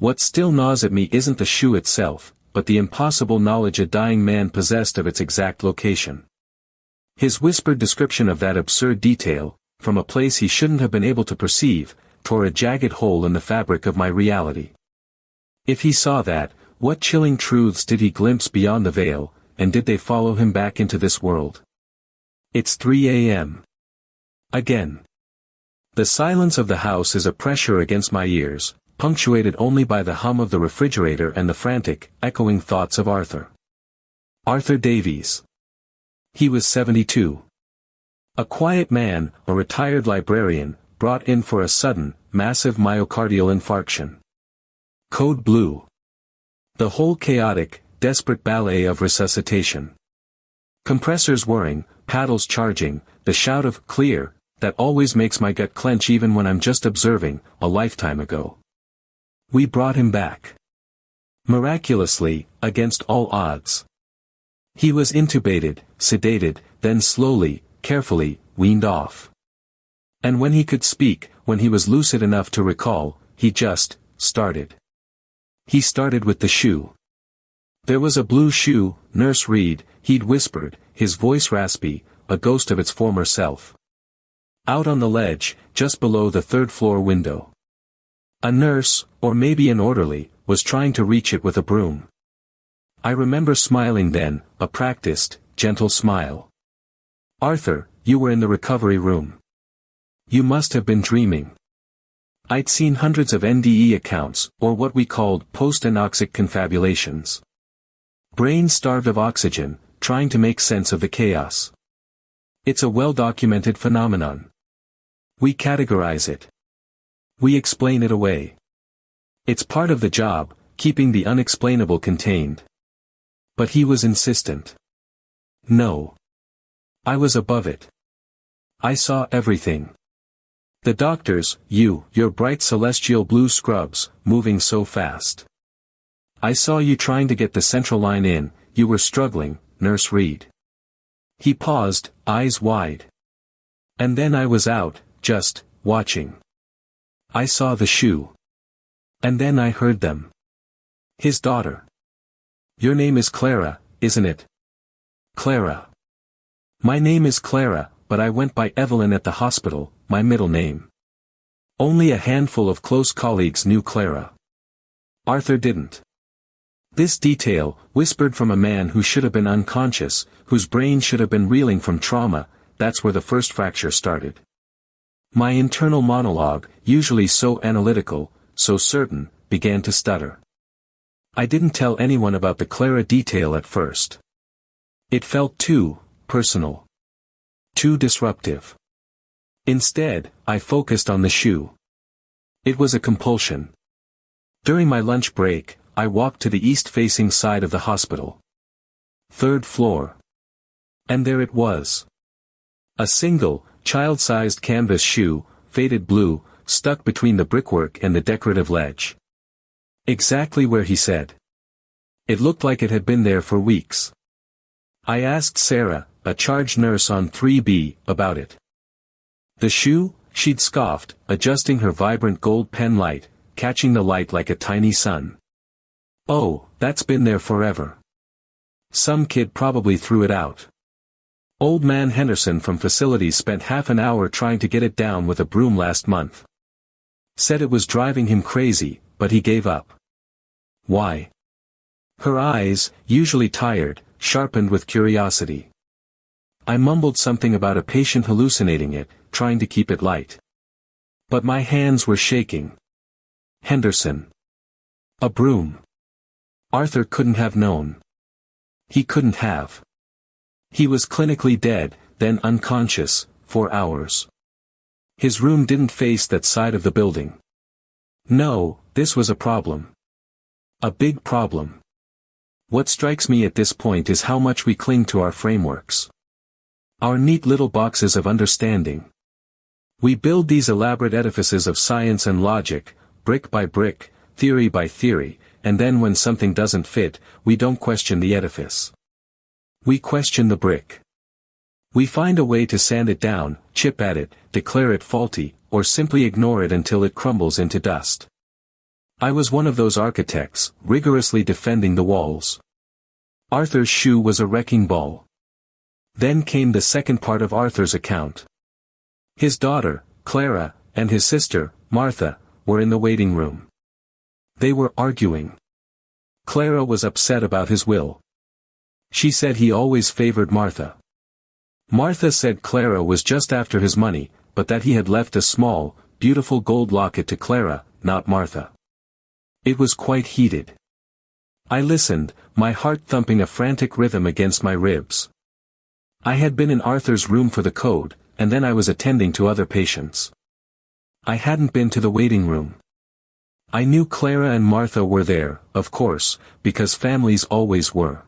What still gnaws at me isn't the shoe itself, but the impossible knowledge a dying man possessed of its exact location. His whispered description of that absurd detail, from a place he shouldn't have been able to perceive, tore a jagged hole in the fabric of my reality. If he saw that, what chilling truths did he glimpse beyond the veil, and did they follow him back into this world? It's 3 a.m. Again. The silence of the house is a pressure against my ears, punctuated only by the hum of the refrigerator and the frantic, echoing thoughts of Arthur. Arthur Davies. He was 72. A quiet man, a retired librarian, brought in for a sudden, massive myocardial infarction. Code blue. The whole chaotic, desperate ballet of resuscitation. Compressors whirring, paddles charging, the shout of "clear," that always makes my gut clench even when I'm just observing, a lifetime ago. We brought him back. Miraculously, against all odds. He was intubated, sedated, then slowly, carefully, weaned off. And when he could speak, when he was lucid enough to recall, he just started. He started with the shoe. There was a blue shoe, Nurse Reed, he'd whispered, his voice raspy, a ghost of its former self. Out on the ledge, just below the third-floor window. A nurse, or maybe an orderly, was trying to reach it with a broom. I remember smiling then, a practiced, gentle smile. Arthur, you were in the recovery room. You must have been dreaming. I'd seen hundreds of NDE accounts, or what we called post-anoxic confabulations. Brain starved of oxygen, trying to make sense of the chaos. It's a well-documented phenomenon. We categorize it. We explain it away. It's part of the job, keeping the unexplainable contained. But he was insistent. No. I was above it. I saw everything. The doctors, your bright celestial blue scrubs, moving so fast. I saw you trying to get the central line in, you were struggling, Nurse Reed. He paused, eyes wide. And then I was out, just, watching. I saw the shoe. And then I heard them. His daughter. Your name is Clara, isn't it? Clara. My name is Clara, but I went by Evelyn at the hospital, my middle name. Only a handful of close colleagues knew Clara. Arthur didn't. This detail, whispered from a man who should have been unconscious, whose brain should have been reeling from trauma, that's where the first fracture started. My internal monologue, usually so analytical, so certain, began to stutter. I didn't tell anyone about the Clara detail at first. It felt too personal. Too disruptive. Instead, I focused on the shoe. It was a compulsion. During my lunch break, I walked to the east-facing side of the hospital. Third floor. And there it was. A single, child-sized canvas shoe, faded blue, stuck between the brickwork and the decorative ledge. Exactly where he said. It looked like it had been there for weeks. I asked Sarah, a charge nurse on 3B, about it. The shoe, she'd scoffed, adjusting her vibrant gold pen light, catching the light like a tiny sun. Oh, that's been there forever. Some kid probably threw it out. Old man Henderson from facilities spent half an hour trying to get it down with a broom last month. Said it was driving him crazy, but he gave up. Why? Her eyes, usually tired, sharpened with curiosity. I mumbled something about a patient hallucinating it, trying to keep it light. But my hands were shaking. Henderson. A broom. Arthur couldn't have known. He couldn't have. He was clinically dead, then unconscious, for hours. His room didn't face that side of the building. No, this was a problem. A big problem. What strikes me at this point is how much we cling to our frameworks. Our neat little boxes of understanding. We build these elaborate edifices of science and logic, brick by brick, theory by theory, and then when something doesn't fit, we don't question the edifice. We question the brick. We find a way to sand it down, chip at it, declare it faulty, or simply ignore it until it crumbles into dust. I was one of those architects, rigorously defending the walls. Arthur's shoe was a wrecking ball. Then came the second part of Arthur's account. His daughter, Clara, and his sister, Martha, were in the waiting room. They were arguing. Clara was upset about his will. She said he always favored Martha. Martha said Clara was just after his money, but that he had left a small, beautiful gold locket to Clara, not Martha. It was quite heated. I listened, my heart thumping a frantic rhythm against my ribs. I had been in Arthur's room for the code, and then I was attending to other patients. I hadn't been to the waiting room. I knew Clara and Martha were there, of course, because families always were.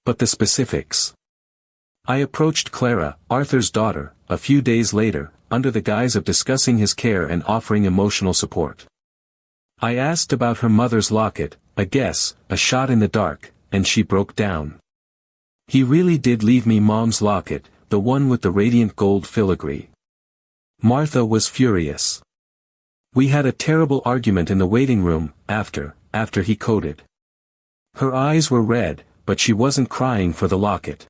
But the specifics. I approached Clara, Arthur's daughter, a few days later, under the guise of discussing his care and offering emotional support. I asked about her mother's locket, a guess, a shot in the dark, and she broke down. He really did leave me Mom's locket, the one with the radiant gold filigree. Martha was furious. We had a terrible argument in the waiting room, after he coded. Her eyes were red, but she wasn't crying for the locket.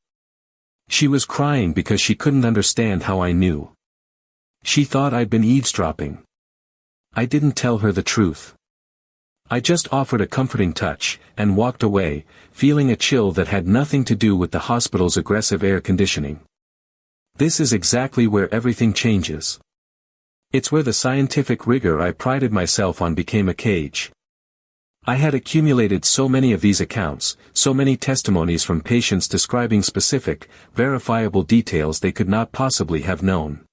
She was crying because she couldn't understand how I knew. She thought I'd been eavesdropping. I didn't tell her the truth. I just offered a comforting touch, and walked away, feeling a chill that had nothing to do with the hospital's aggressive air conditioning. This is exactly where everything changes. It's where the scientific rigor I prided myself on became a cage. I had accumulated so many of these accounts, so many testimonies from patients describing specific, verifiable details they could not possibly have known.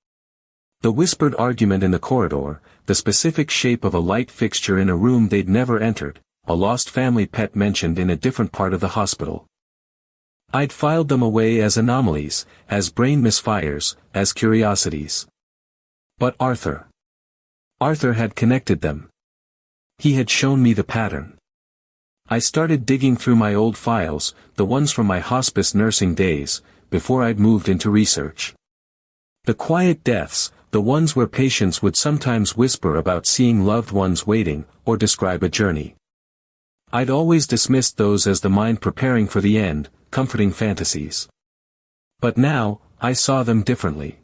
The whispered argument in the corridor, the specific shape of a light fixture in a room they'd never entered, a lost family pet mentioned in a different part of the hospital. I'd filed them away as anomalies, as brain misfires, as curiosities. But Arthur had connected them. He had shown me the pattern. I started digging through my old files, the ones from my hospice nursing days, before I'd moved into research. The quiet deaths, the ones where patients would sometimes whisper about seeing loved ones waiting, or describe a journey. I'd always dismissed those as the mind preparing for the end, comforting fantasies. But now, I saw them differently.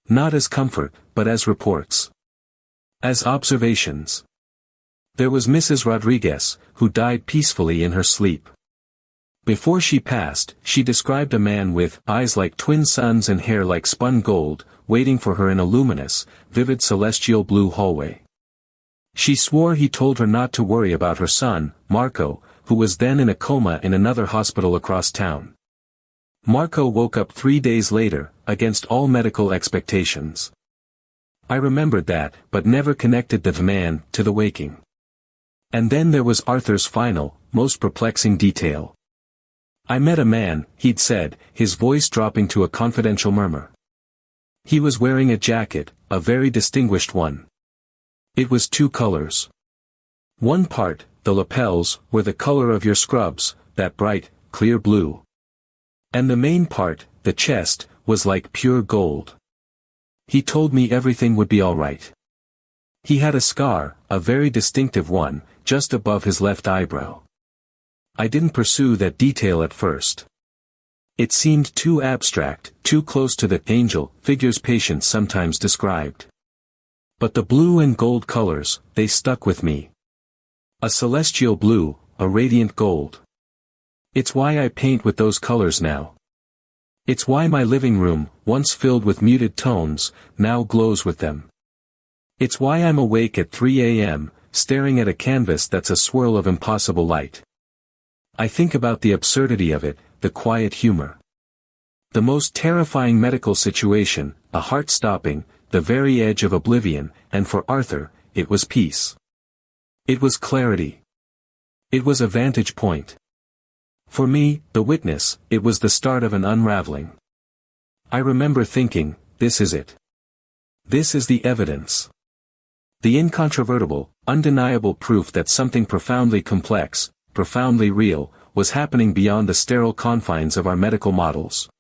Not as comfort, but as reports. As observations. There was Mrs. Rodriguez, who died peacefully in her sleep. Before she passed, she described a man with eyes like twin suns and hair like spun gold, waiting for her in a luminous, vivid celestial blue hallway. She swore he told her not to worry about her son, Marco, who was then in a coma in another hospital across town. Marco woke up 3 days later, against all medical expectations. I remembered that, but never connected the man to the waking. And then there was Arthur's final, most perplexing detail. I met a man, he'd said, his voice dropping to a confidential murmur. He was wearing a jacket, a very distinguished one. It was 2 colors. One part, the lapels, were the color of your scrubs, that bright, clear blue. And the main part, the chest, was like pure gold. He told me everything would be all right. He had a scar, a very distinctive one, just above his left eyebrow. I didn't pursue that detail at first. It seemed too abstract, too close to the angel figures patients sometimes described. But the blue and gold colors, they stuck with me. A celestial blue, a radiant gold. It's why I paint with those colors now. It's why my living room, once filled with muted tones, now glows with them. It's why I'm awake at 3 a.m., staring at a canvas that's a swirl of impossible light. I think about the absurdity of it, the quiet humor. The most terrifying medical situation, a heart-stopping, the very edge of oblivion, and for Arthur, it was peace. It was clarity. It was a vantage point. For me, the witness, it was the start of an unraveling. I remember thinking, this is it. This is the evidence. The incontrovertible, undeniable proof that something profoundly complex, profoundly real, was happening beyond the sterile confines of our medical models.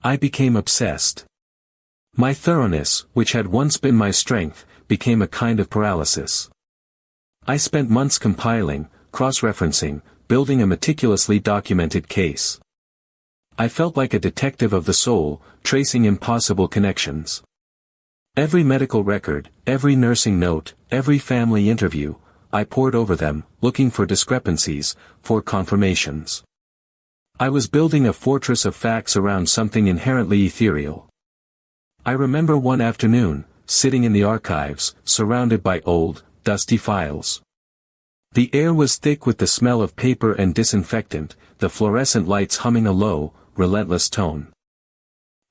I became obsessed. My thoroughness, which had once been my strength, became a kind of paralysis. I spent months compiling, cross-referencing, building a meticulously documented case. I felt like a detective of the soul, tracing impossible connections. Every medical record, every nursing note, every family interview, I pored over them, looking for discrepancies, for confirmations. I was building a fortress of facts around something inherently ethereal. I remember one afternoon, sitting in the archives, surrounded by old, dusty files. The air was thick with the smell of paper and disinfectant, the fluorescent lights humming a low, relentless tone.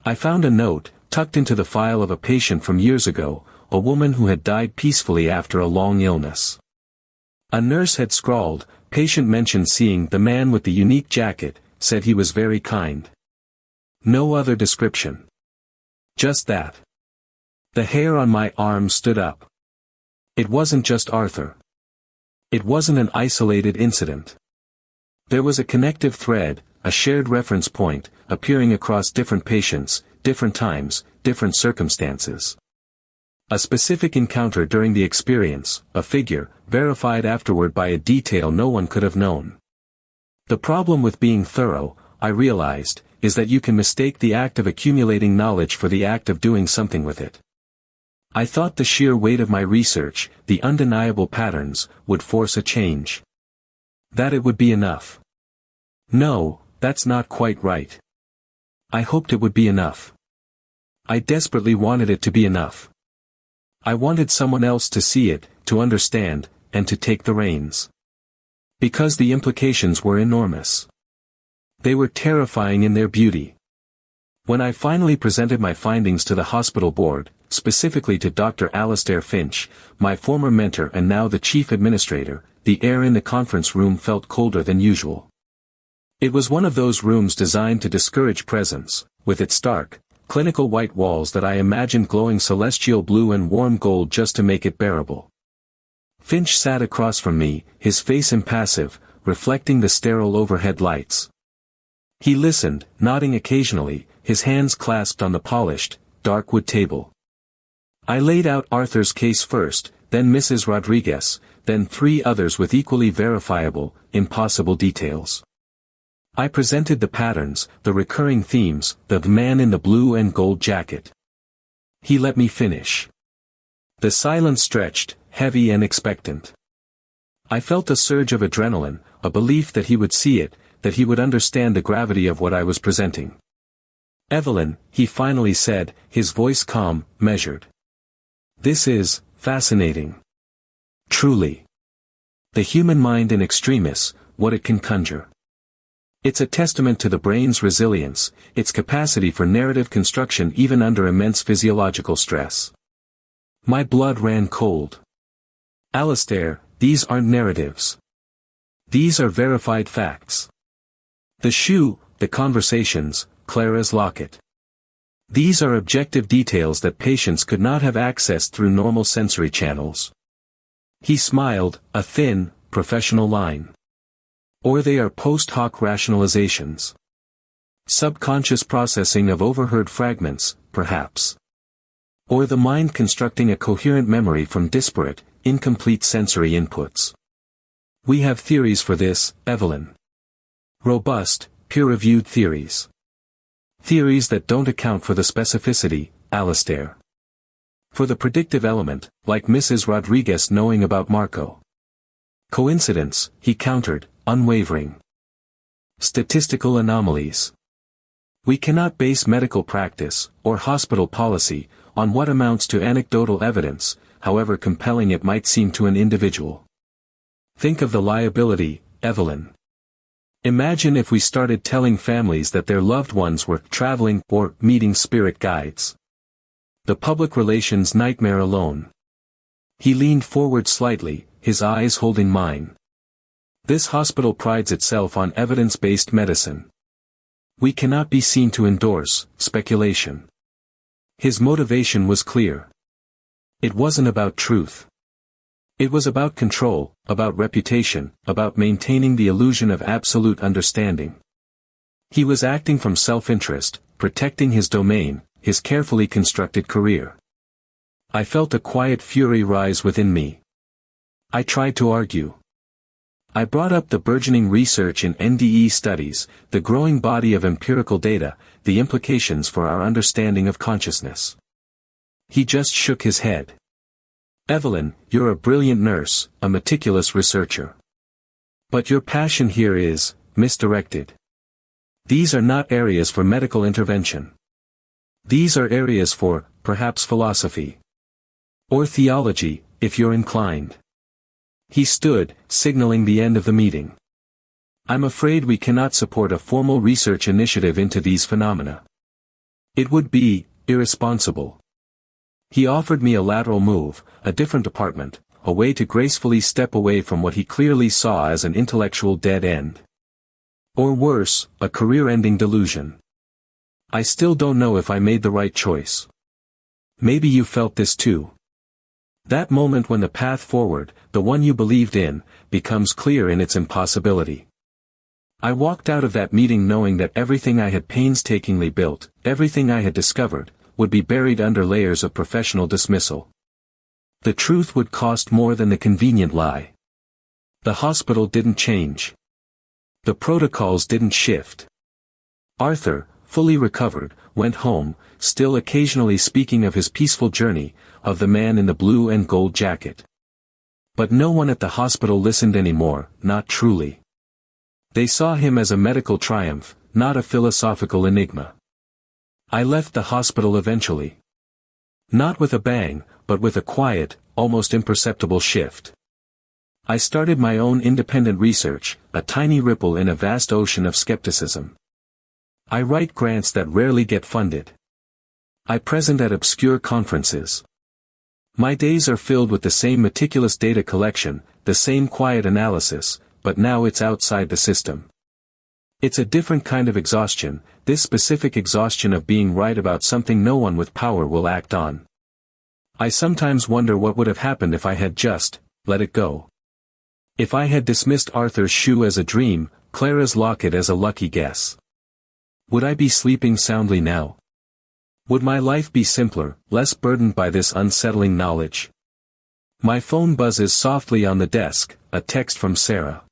I found a note, tucked into the file of a patient from years ago, a woman who had died peacefully after a long illness. A nurse had scrawled, patient mentioned seeing the man with the unique jacket, said he was very kind. No other description. Just that. The hair on my arm stood up. It wasn't just Arthur. It wasn't an isolated incident. There was a connective thread, a shared reference point, appearing across different patients, different times, different circumstances. A specific encounter during the experience, a figure, verified afterward by a detail no one could have known. The problem with being thorough, I realized, is that you can mistake the act of accumulating knowledge for the act of doing something with it. I thought the sheer weight of my research, the undeniable patterns, would force a change. That it would be enough. No, that's not quite right. I hoped it would be enough. I desperately wanted it to be enough. I wanted someone else to see it, to understand, and to take the reins. Because the implications were enormous. They were terrifying in their beauty. When I finally presented my findings to the hospital board, specifically to Dr. Alastair Finch, my former mentor and now the chief administrator, the air in the conference room felt colder than usual. It was one of those rooms designed to discourage presence, with its stark, clinical white walls that I imagined glowing celestial blue and warm gold just to make it bearable. Finch sat across from me, his face impassive, reflecting the sterile overhead lights. He listened, nodding occasionally, his hands clasped on the polished, dark wood table. I laid out Arthur's case first, then Mrs. Rodriguez, then 3 others with equally verifiable, impossible details. I presented the patterns, the recurring themes, the man in the blue and gold jacket. He let me finish. The silence stretched, heavy and expectant. I felt a surge of adrenaline, a belief that he would see it, that he would understand the gravity of what I was presenting. Evelyn, he finally said, his voice calm, measured. This is fascinating. Truly. The human mind in extremis, what it can conjure. It's a testament to the brain's resilience, its capacity for narrative construction even under immense physiological stress. My blood ran cold. Alastair, these aren't narratives. These are verified facts. The shoe, the conversations, Clara's locket. These are objective details that patients could not have accessed through normal sensory channels. He smiled, a thin, professional line. Or they are post hoc rationalizations. Subconscious processing of overheard fragments, perhaps. Or the mind constructing a coherent memory from disparate, incomplete sensory inputs. We have theories for this, Evelyn. Robust, peer-reviewed theories. Theories that don't account for the specificity, Alastair. For the predictive element, like Mrs. Rodriguez knowing about Marco. Coincidence, he countered, unwavering. Statistical anomalies. We cannot base medical practice, or hospital policy, on what amounts to anecdotal evidence, however compelling it might seem to an individual. Think of the liability, Evelyn. Imagine if we started telling families that their loved ones were traveling or meeting spirit guides. The public relations nightmare alone. He leaned forward slightly, his eyes holding mine. This hospital prides itself on evidence-based medicine. We cannot be seen to endorse speculation. His motivation was clear. It wasn't about truth. It was about control, about reputation, about maintaining the illusion of absolute understanding. He was acting from self-interest, protecting his domain, his carefully constructed career. I felt a quiet fury rise within me. I tried to argue. I brought up the burgeoning research in NDE studies, the growing body of empirical data, the implications for our understanding of consciousness. He just shook his head. Evelyn, you're a brilliant nurse, a meticulous researcher. But your passion here is misdirected. These are not areas for medical intervention. These are areas for, perhaps, philosophy. Or theology, if you're inclined. He stood, signaling the end of the meeting. I'm afraid we cannot support a formal research initiative into these phenomena. It would be irresponsible. He offered me a lateral move, a different department, a way to gracefully step away from what he clearly saw as an intellectual dead end. Or worse, a career-ending delusion. I still don't know if I made the right choice. Maybe you felt this too. That moment when the path forward, the one you believed in, becomes clear in its impossibility. I walked out of that meeting knowing that everything I had painstakingly built, everything I had discovered, would be buried under layers of professional dismissal. The truth would cost more than the convenient lie. The hospital didn't change. The protocols didn't shift. Arthur, fully recovered, went home, still occasionally speaking of his peaceful journey, of the man in the blue and gold jacket. But no one at the hospital listened anymore, not truly. They saw him as a medical triumph, not a philosophical enigma. I left the hospital eventually. Not with a bang, but with a quiet, almost imperceptible shift. I started my own independent research, a tiny ripple in a vast ocean of skepticism. I write grants that rarely get funded. I present at obscure conferences. My days are filled with the same meticulous data collection, the same quiet analysis, but now it's outside the system. It's a different kind of exhaustion, this specific exhaustion of being right about something no one with power will act on. I sometimes wonder what would have happened if I had just let it go. If I had dismissed Arthur's shoe as a dream, Clara's locket as a lucky guess. Would I be sleeping soundly now? Would my life be simpler, less burdened by this unsettling knowledge? My phone buzzes softly on the desk, a text from Sarah.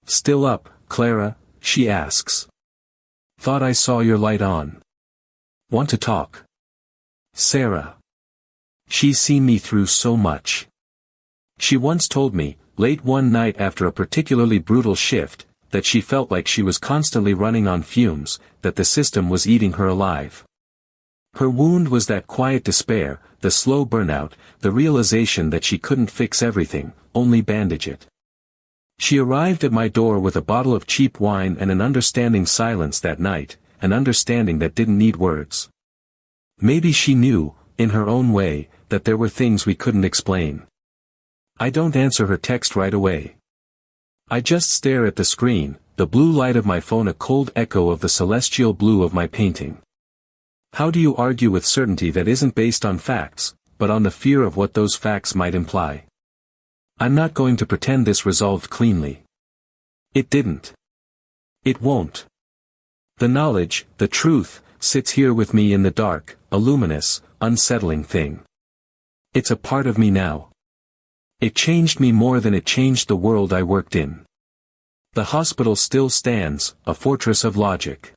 Still up, Clara? She asks. Thought I saw your light on. Want to talk? Sarah. She's seen me through so much. She once told me, late one night after a particularly brutal shift, that she felt like she was constantly running on fumes, that the system was eating her alive. Her wound was that quiet despair, the slow burnout, the realization that she couldn't fix everything, only bandage it. She arrived at my door with a bottle of cheap wine and an understanding silence that night, an understanding that didn't need words. Maybe she knew, in her own way, that there were things we couldn't explain. I don't answer her text right away. I just stare at the screen, the blue light of my phone a cold echo of the celestial blue of my painting. How do you argue with certainty that isn't based on facts, but on the fear of what those facts might imply? I'm not going to pretend this resolved cleanly. It didn't. It won't. The knowledge, the truth, sits here with me in the dark, a luminous, unsettling thing. It's a part of me now. It changed me more than it changed the world I worked in. The hospital still stands, a fortress of logic.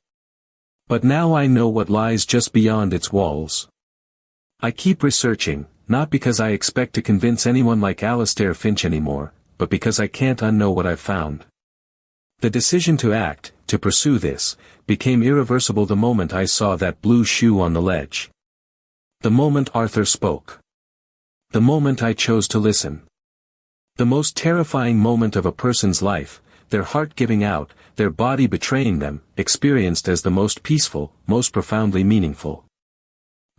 But now I know what lies just beyond its walls. I keep researching, not because I expect to convince anyone like Alastair Finch anymore, but because I can't unknow what I've found. The decision to act, to pursue this, became irreversible the moment I saw that blue shoe on the ledge. The moment Arthur spoke. The moment I chose to listen. The most terrifying moment of a person's life, their heart giving out, their body betraying them, experienced as the most peaceful, most profoundly meaningful.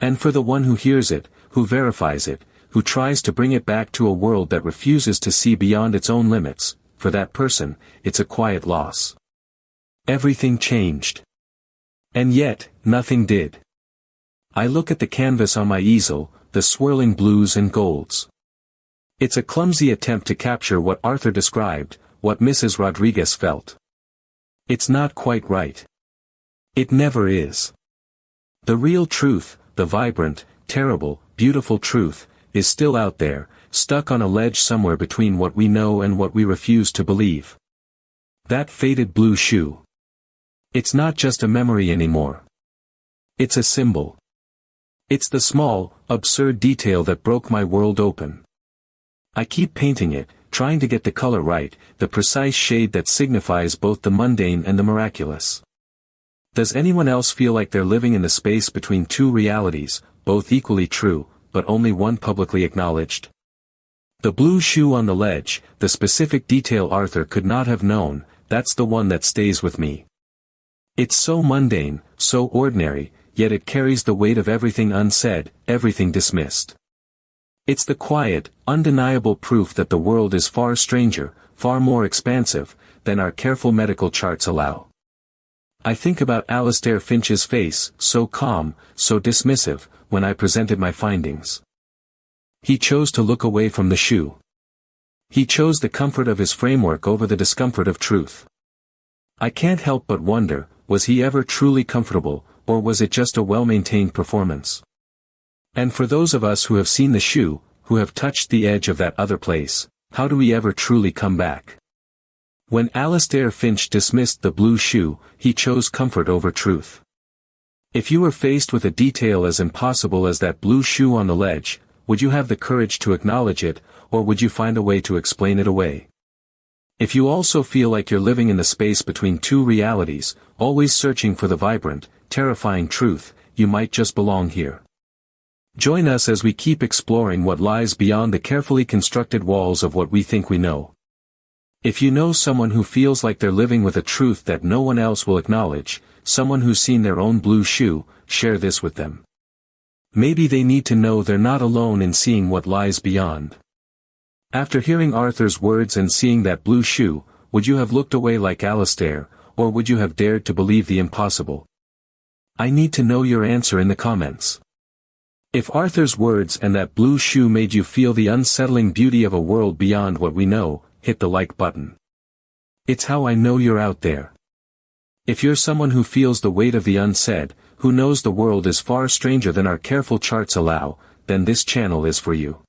And for the one who hears it, who verifies it, who tries to bring it back to a world that refuses to see beyond its own limits, for that person, it's a quiet loss. Everything changed. And yet, nothing did. I look at the canvas on my easel, the swirling blues and golds. It's a clumsy attempt to capture what Arthur described, what Mrs. Rodriguez felt. It's not quite right. It never is. The real truth, the vibrant, terrible, beautiful truth, is still out there, stuck on a ledge somewhere between what we know and what we refuse to believe. That faded blue shoe. It's not just a memory anymore. It's a symbol. It's the small, absurd detail that broke my world open. I keep painting it, trying to get the color right, the precise shade that signifies both the mundane and the miraculous. Does anyone else feel like they're living in the space between two realities, both equally true, but only one publicly acknowledged? The blue shoe on the ledge, the specific detail Arthur could not have known, that's the one that stays with me. It's so mundane, so ordinary, yet it carries the weight of everything unsaid, everything dismissed. It's the quiet, undeniable proof that the world is far stranger, far more expansive, than our careful medical charts allow. I think about Alastair Finch's face, so calm, so dismissive, when I presented my findings. He chose to look away from the shoe. He chose the comfort of his framework over the discomfort of truth. I can't help but wonder, was he ever truly comfortable, or was it just a well-maintained performance? And for those of us who have seen the shoe, who have touched the edge of that other place, how do we ever truly come back? When Alastair Finch dismissed the blue shoe, he chose comfort over truth. If you were faced with a detail as impossible as that blue shoe on the ledge, would you have the courage to acknowledge it, or would you find a way to explain it away? If you also feel like you're living in the space between two realities, always searching for the vibrant, terrifying truth, you might just belong here. Join us as we keep exploring what lies beyond the carefully constructed walls of what we think we know. If you know someone who feels like they're living with a truth that no one else will acknowledge, someone who's seen their own blue shoe, share this with them. Maybe they need to know they're not alone in seeing what lies beyond. After hearing Arthur's words and seeing that blue shoe, would you have looked away like Alastair, or would you have dared to believe the impossible? I need to know your answer in the comments. If Arthur's words and that blue shoe made you feel the unsettling beauty of a world beyond what we know, hit the like button. It's how I know you're out there. If you're someone who feels the weight of the unsaid, who knows the world is far stranger than our careful charts allow, then this channel is for you.